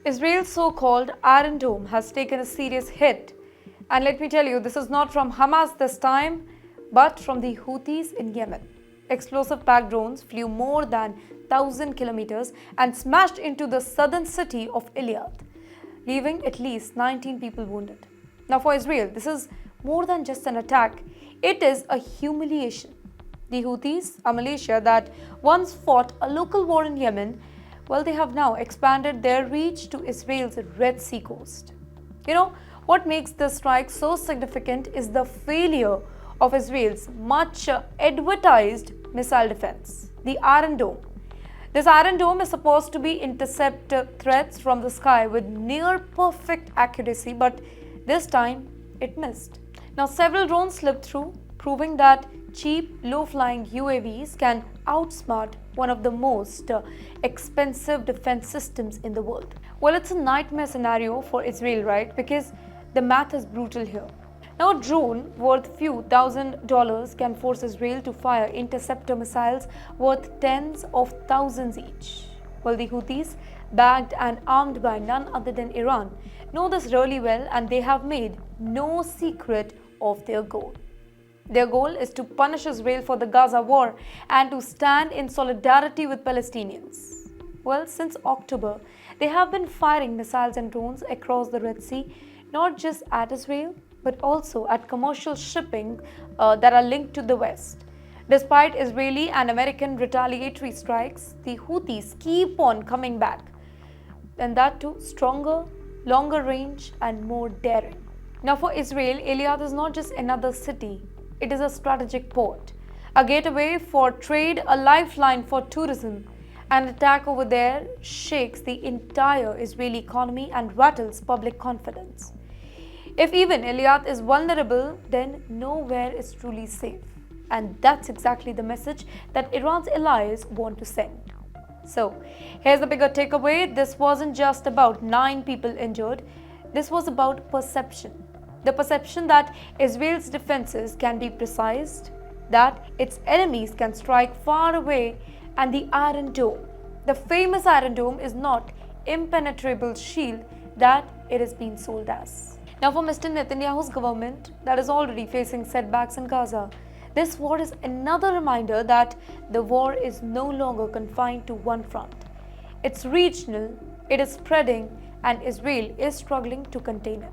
Israel's so-called Iron Dome has taken a serious hit. And let me tell you, this is not from Hamas this time, but from the Houthis in Yemen. Explosive-packed drones flew more than 1,000 kilometers and smashed into the southern city of Eilat, leaving at least 19 people wounded. Now for Israel, this is more than just an attack. It is a humiliation. The Houthis, a militia that once fought a local war in Yemen, well, they have now expanded their reach to Israel's Red Sea coast. What makes this strike so significant is the failure of Israel's much advertised missile defense, the Iron Dome. This Iron Dome is supposed to intercept threats from the sky with near perfect accuracy, but this time it missed. Now, several drones slipped through, proving that cheap, low-flying UAVs can outsmart one of the most expensive defense systems in the world. Well, it's a nightmare scenario for Israel, right? Because the math is brutal here. Now, a drone worth few $1,000s can force Israel to fire interceptor missiles worth tens of thousands each. Well, the Houthis, backed and armed by none other than Iran, know this really well, and they have made no secret of their goal. Their goal is to punish Israel for the Gaza war and to stand in solidarity with Palestinians. Well, since October, they have been firing missiles and drones across the Red Sea, not just at Israel, but also at commercial shipping that are linked to the West. Despite Israeli and American retaliatory strikes, the Houthis keep on coming back, and that too stronger, longer range, and more daring. Now for Israel, Eilat is not just another city. It is a strategic port, a gateway for trade, a lifeline for tourism. An attack over there shakes the entire Israeli economy and rattles public confidence. If even Eilat is vulnerable, then nowhere is truly safe. And that's exactly the message that Iran's allies want to send. So, here's the bigger takeaway. This wasn't just about 9 people injured. This was about perception. The perception that Israel's defenses can be precise, that its enemies can strike far away, and the Iron Dome, the famous Iron Dome, is not impenetrable shield that it is being sold as. Now for Mr. Netanyahu's government that is already facing setbacks in Gaza, this war is another reminder that the war is no longer confined to one front. It's regional, it is spreading, and Israel is struggling to contain it.